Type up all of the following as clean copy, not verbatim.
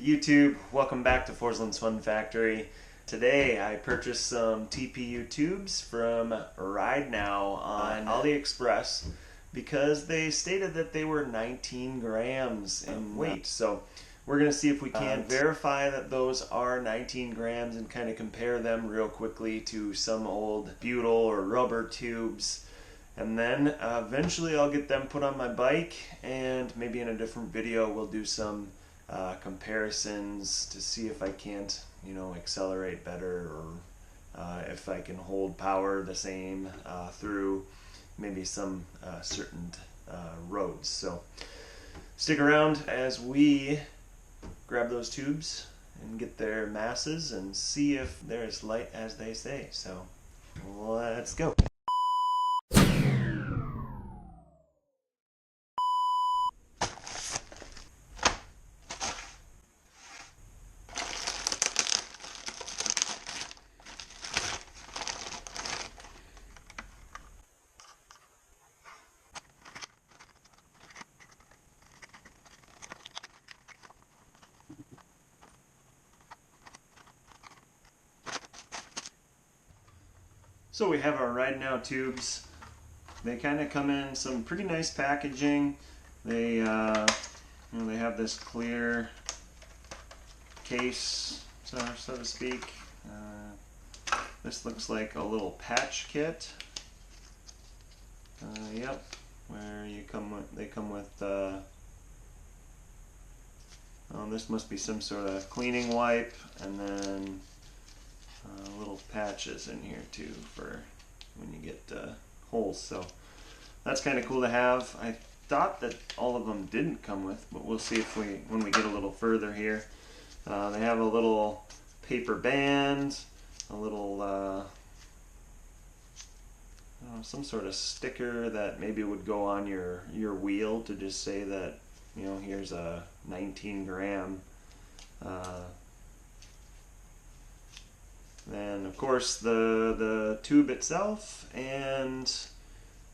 YouTube, welcome back to Forsland's Fun Factory. Today I purchased some TPU tubes from RideNow on AliExpress because they stated that they were 19 grams in weight. So we're going to see if we can verify that those are 19 grams and kind of compare them real quickly to some old butyl or rubber tubes. And then eventually I'll get them put on my bike, and maybe in a different video we'll do some comparisons to see if I can't, accelerate better, or if I can hold power the same through maybe some certain roads. So stick around as we grab those tubes and get their masses and see if they're as light as they say. So let's go. So we have our RideNow tubes. They kind of come in some pretty nice packaging. They, they have this clear case, so to speak. This looks like a little patch kit. Yep, where they come with. This must be some sort of cleaning wipe, and then little patches in here too for when you get holes. So that's kind of cool to have. I thought that all of them didn't come with, but we'll see if when we get a little further here. They have a little paper band, a little some sort of sticker that maybe would go on your wheel to just say that, here's a 19 gram. Then of course the tube itself, and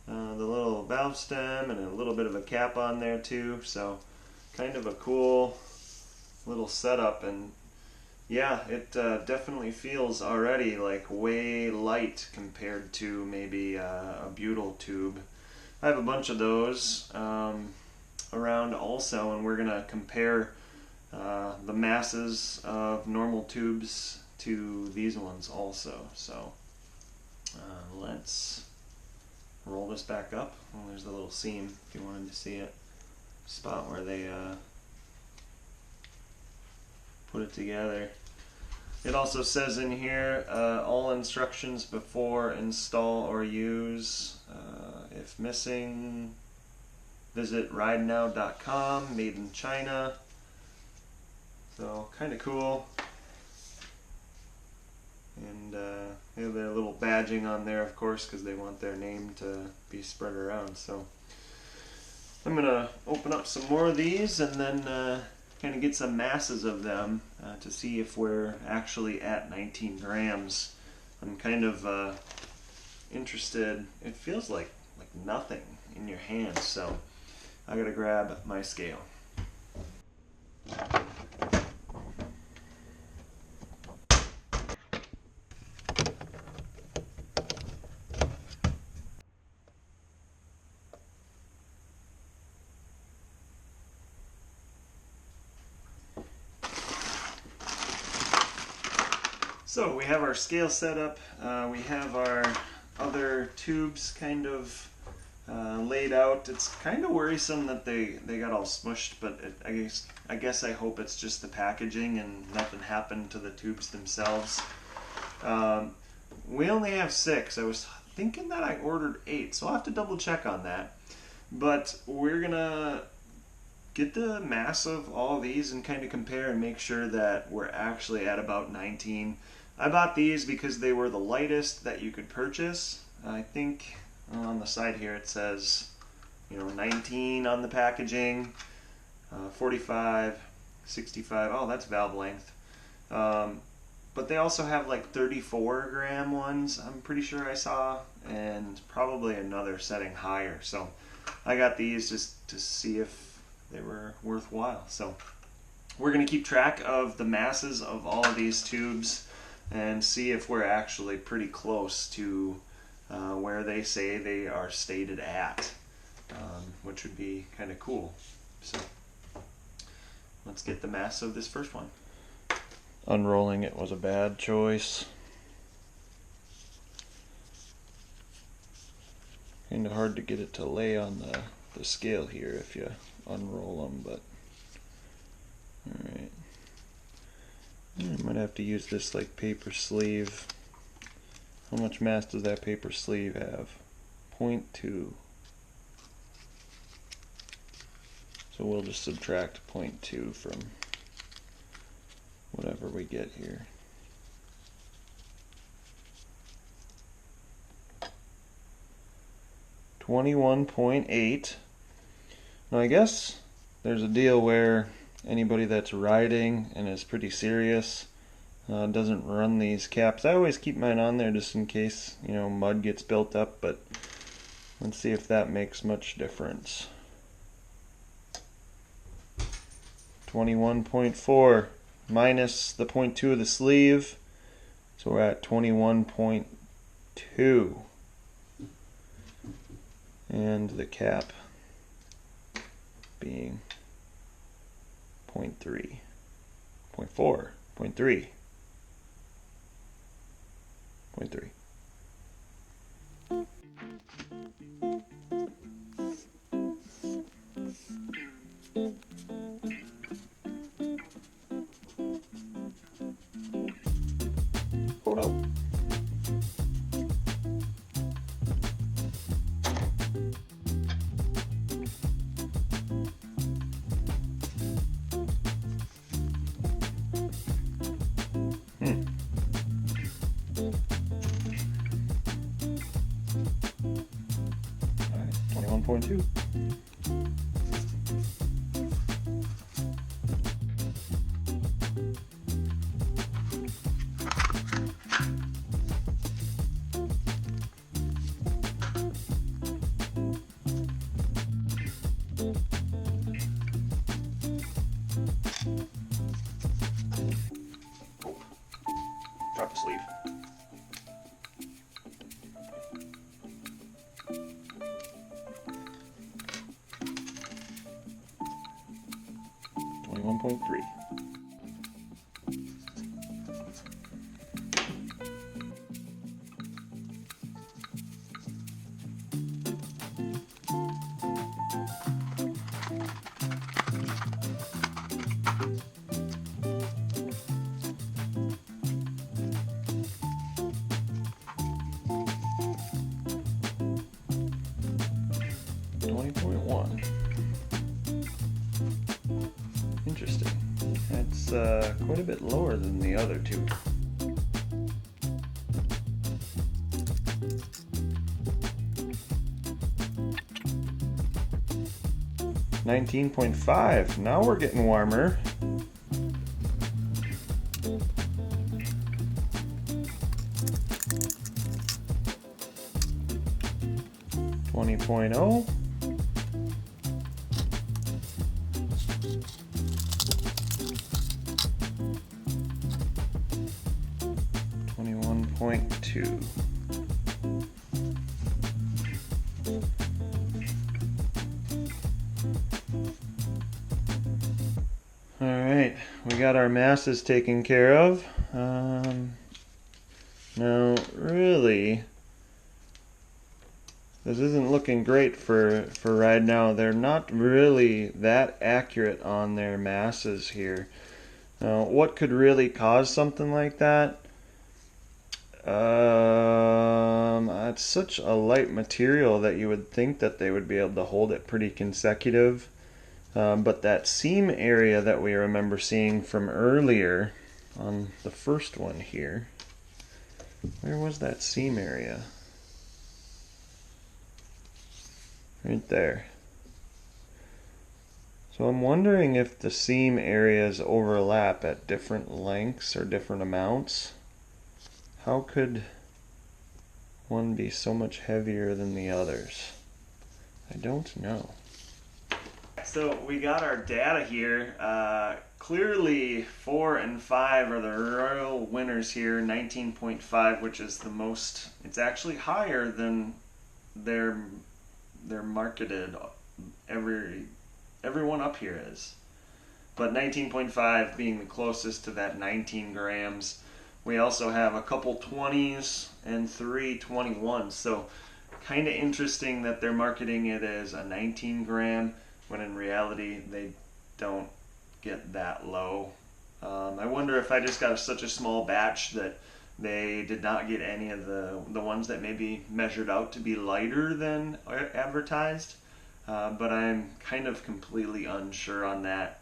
the little valve stem, and a little bit of a cap on there too. So kind of a cool little setup, and yeah, it definitely feels already like way light compared to maybe a butyl tube. I have a bunch of those around also, and we're gonna compare the masses of normal tubes to these ones also. So let's roll this back up. Well, there's the little seam if you wanted to see it, spot where they put it together. It also says in here, all instructions before install or use. If missing, visit ridenow.com, made in China. So kind of cool. And they have their little badging on there, of course, because they want their name to be spread around. So I'm going to open up some more of these and then kind of get some masses of them to see if we're actually at 19 grams. I'm kind of interested. It feels like nothing in your hand, so I got to grab my scale. So we have our scale set up. We have our other tubes kind of laid out. It's kind of worrisome that they got all smushed, but I guess I hope it's just the packaging and nothing happened to the tubes themselves. We only have 6. I was thinking that I ordered 8, so I'll have to double check on that. But we're gonna get the mass of all of these and kind of compare and make sure that we're actually at about 19. I bought these because they were the lightest that you could purchase. I think on the side here it says 19 on the packaging, 45, 65. Oh, that's valve length. But they also have like 34 gram ones, I'm pretty sure I saw, and probably another setting higher. So I got these just to see if they were worthwhile. So we're going to keep track of the masses of all of these tubes and see if we're actually pretty close to where they say they are stated at, which would be kind of cool. So let's get the mass of this first one. Unrolling it was a bad choice. Kind of hard to get it to lay on the scale here if you unroll them, but alright. I might have to use this like paper sleeve. How much mass does that paper sleeve have? 0.2. So we'll just subtract 0.2 from whatever we get here. $21.8. Now I guess there's a deal where anybody that's riding and is pretty serious doesn't run these caps. I always keep mine on there just in case, you know, mud gets built up, but let's see if that makes much difference. 21.4 minus the 0.2 of the sleeve, so we're at 21.2. And the cap being 0.3, 0.4, 0.3, 0.3. Oh no. Alright, 21.2. Drop the sleeve. $21.3. Interesting. That's quite a bit lower than the other two. $19.5. Now we're getting warmer. $20.0. $21.2. All right, we got our masses taken care of. Now, really, this isn't looking great for RideNow. They're not really that accurate on their masses here. Now, what could really cause something like that? It's such a light material that you would think that they would be able to hold it pretty consecutive. But that seam area that we remember seeing from earlier on the first one here, where was that seam area? Right there. So I'm wondering if the seam areas overlap at different lengths or different amounts. How could one be so much heavier than the others? I don't know. So we got our data here. clearly 4 and 5 are the royal winners here. 19.5, which is the most. It's actually higher than they're marketed. Everyone up here is. But 19.5 being the closest to that 19 grams. We also have a couple 20s and 3 21s. So kind of interesting that they're marketing it as a 19 gram when in reality they don't get that low. I wonder if I just got such a small batch that they did not get any of the ones that maybe measured out to be lighter than advertised. But I'm kind of completely unsure on that,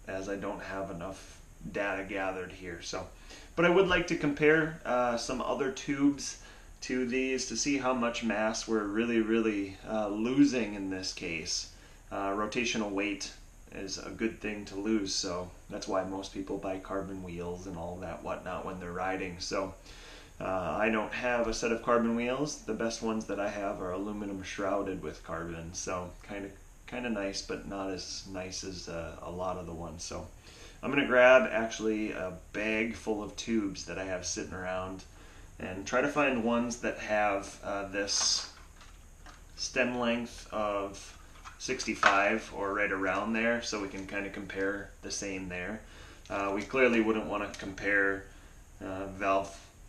as I don't have enough data gathered here. So, but I would like to compare some other tubes to these to see how much mass we're really losing in this case. Rotational weight is a good thing to lose, so that's why most people buy carbon wheels and all that whatnot when they're riding. So I don't have a set of carbon wheels. The best ones that I have are aluminum shrouded with carbon, so kind of nice, but not as nice as a lot of the ones. So I'm gonna grab actually a bag full of tubes that I have sitting around and try to find ones that have this stem length of 65 or right around there, so we can kind of compare the same there. We clearly wouldn't want to compare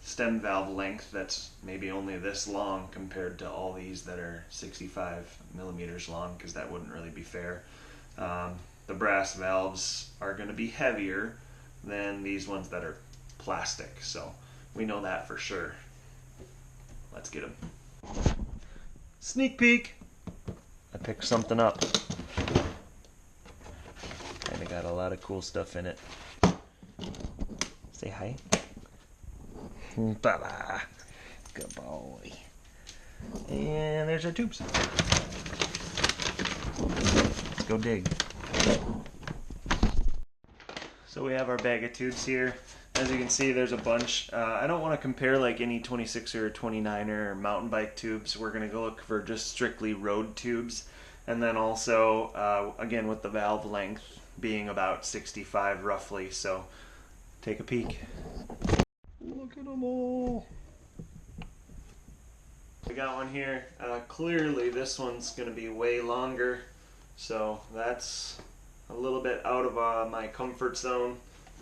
stem valve length that's maybe only this long compared to all these that are 65 millimeters long, because that wouldn't really be fair. The brass valves are going to be heavier than these ones that are plastic, so we know that for sure. Let's get them. Sneak peek! I picked something up. Kinda got a lot of cool stuff in it. Say hi. Bye-bye. Good boy. And there's our tubes. Let's go dig. So we have our bag of tubes here. As you can see, there's a bunch. I don't want to compare like any 26er or 29er or mountain bike tubes. We're going to go look for just strictly road tubes. And then also, again, with the valve length being about 65 roughly. So take a peek. Look at them all. We got one here. Clearly this one's going to be way longer. So that's a little bit out of my comfort zone.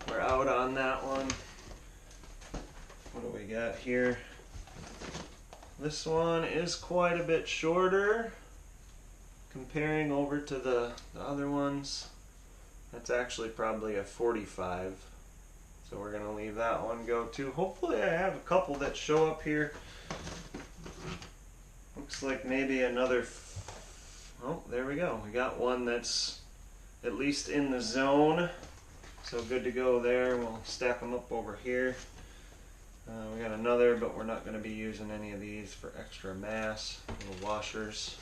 We're out on that one. What do we got here? This one is quite a bit shorter comparing over to the other ones. That's actually probably a 45. So we're going to leave that one go too. Hopefully I have a couple that show up here. Looks like maybe another. Oh, there we go. We got one that's at least in the zone. So good to go there. We'll stack them up over here. We got another, but we're not going to be using any of these for extra mass. Little washers.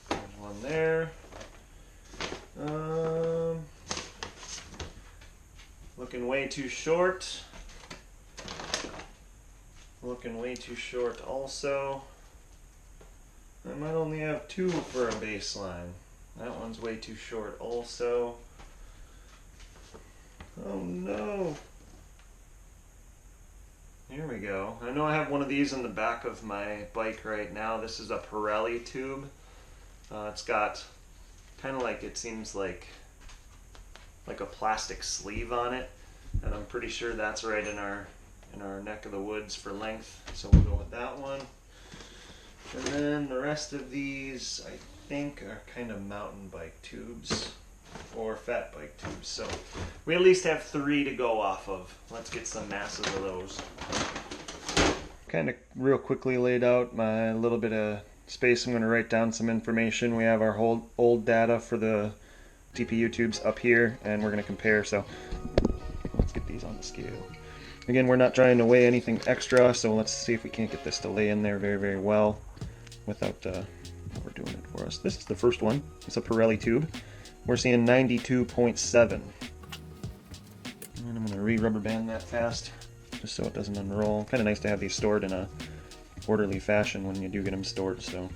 There's one there. Looking way too short. Looking way too short also. I might only have two for a baseline. That one's way too short also. Oh no. Here we go. I know I have one of these in the back of my bike right now. This is a Pirelli tube. It's got kind of like, it seems like a plastic sleeve on it, and I'm pretty sure that's right in our neck of the woods for length, so we'll go with that one. And then the rest of these I think are kind of mountain bike tubes or fat bike tubes, so we at least have 3 to go off of. Let's get some masses of those. Kind of real quickly laid out my little bit of space. I'm going to write down some information. We have our whole old data for the TPU tubes up here, and we're going to compare. So let's get these on the scale. Again, we're not trying to weigh anything extra, so let's see if we can't get this to lay in there very well without overdoing it for us. This is the first one. It's a Pirelli tube. We're seeing 92.7. And I'm going to re-rubber band that fast just so it doesn't unroll. Kind of nice to have these stored in a orderly fashion when you do get them stored. So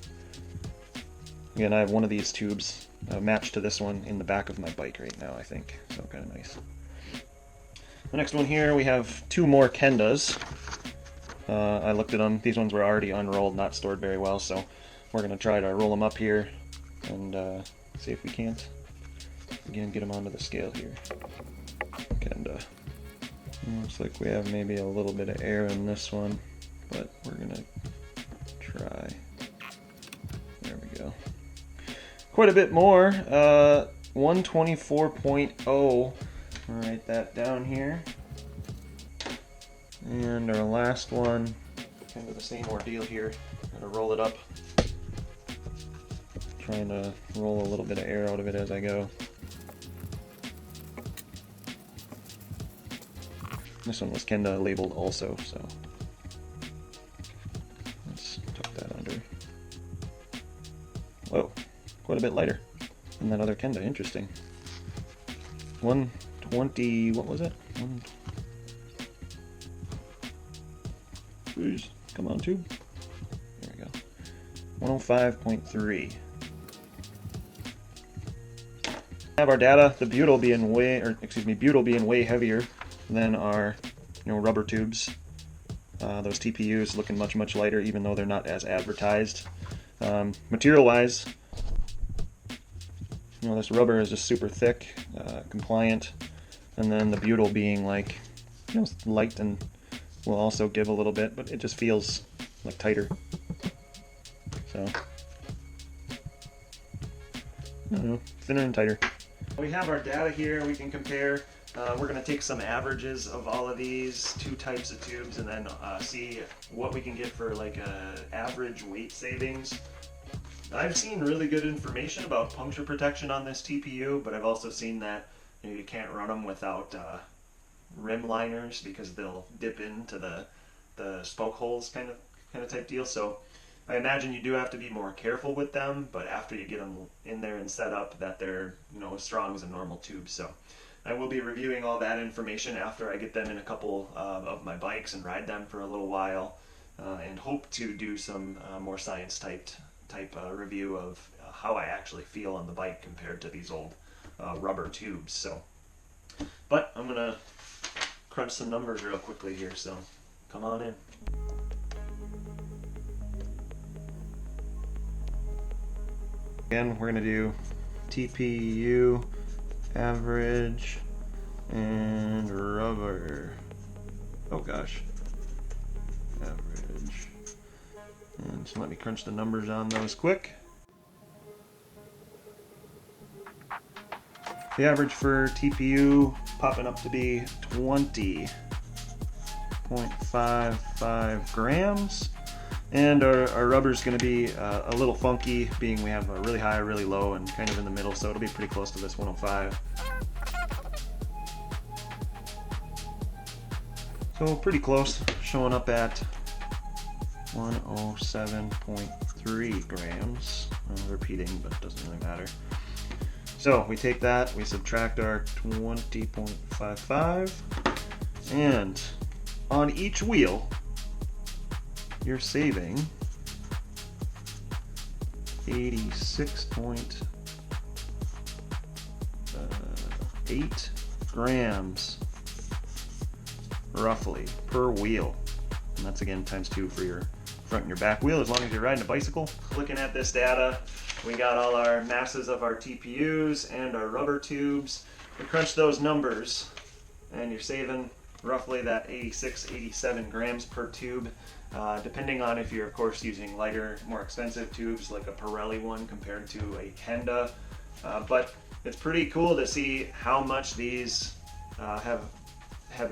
Again, I have one of these tubes matched to this one in the back of my bike right now, I think. So kind of nice. The next one here, we have 2 more Kendas. I looked at them. These ones were already unrolled, not stored very well, so we're going to try to roll them up here and see if we can't, again, get them onto the scale here. Kenda. Looks like we have maybe a little bit of air in this one, but we're going to try. There we go. Quite a bit more. 124.0. I'll write that down here. And our last one, kind of the same ordeal here. Gotta roll it up. Trying to roll a little bit of air out of it as I go. This one was Kenda labeled also, so let's tuck that under. Whoa, quite a bit lighter than that other Kenda. Interesting. 120. What was it? Please, come on, tube. There we go. 105.3. Have our data. The butyl being way heavier than our, rubber tubes. Those TPUs looking much lighter, even though they're not as advertised. Material-wise, this rubber is just super thick, compliant, and then the butyl being like, light and will also give a little bit, but it just feels like tighter. So, I don't know, thinner and tighter. We have our data here. We can compare. We're going to take some averages of all of these 2 types of tubes and then see what we can get for like average weight savings. I've seen really good information about puncture protection on this TPU, but I've also seen that you can't run them without rim liners because they'll dip into the spoke holes kind of type deal. So I imagine you do have to be more careful with them, but after you get them in there and set up, that they're as strong as a normal tube. So I will be reviewing all that information after I get them in a couple of my bikes and ride them for a little while, and hope to do some more science type review of how I actually feel on the bike compared to these old rubber tubes. So, but I'm gonna crunch some numbers real quickly here, so come on in. Again, we're going to do TPU, average, and rubber. Oh gosh. Average. And so let me crunch the numbers on those quick. The average for TPU popping up to be 20.55 grams. And our rubber is going to be a little funky, being we have a really high, really low, and kind of in the middle, so it'll be pretty close to this 105. So pretty close, showing up at 107.3 grams. Repeating, but it doesn't really matter. So we take that, we subtract our 20.55, and on each wheel, you're saving 86.8 grams roughly per wheel. And that's again times 2 for your front and your back wheel as long as you're riding a bicycle. Looking at this data, we got all our masses of our TPUs and our rubber tubes. We crunch those numbers and you're saving roughly that 87 grams per tube. Depending on if you're of course using lighter, more expensive tubes like a Pirelli one compared to a Kenda. But it's pretty cool to see how much these have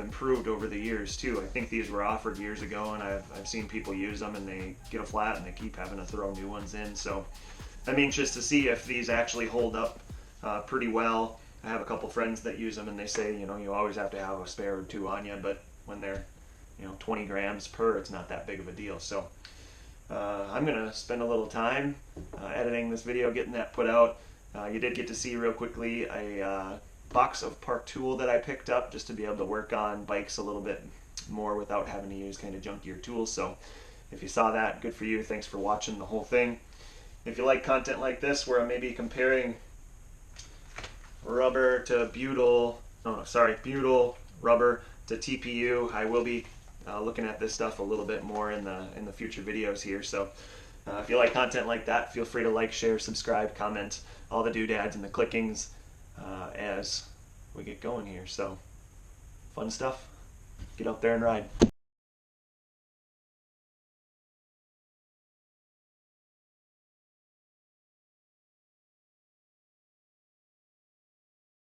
improved over the years too. I think these were offered years ago and I've seen people use them and they get a flat and they keep having to throw new ones in. So I'm anxious to see if these actually hold up pretty well. I have a couple friends that use them and they say, you always have to have a spare or 2 on you, but when they're 20 grams per, it's not that big of a deal. So I'm gonna spend a little time editing this video, getting that put out. You did get to see real quickly a box of park tool that I picked up just to be able to work on bikes a little bit more without having to use kind of junkier tools. So if you saw that, good for you. Thanks for watching the whole thing. If you like content like this, where I'm maybe comparing rubber to butyl, butyl rubber to TPU, I will be looking at this stuff a little bit more in the future videos here. So if you like content like that, feel free to like, share, subscribe, comment, all the doodads and the clickings as we get going here. So fun stuff. Get out there and ride.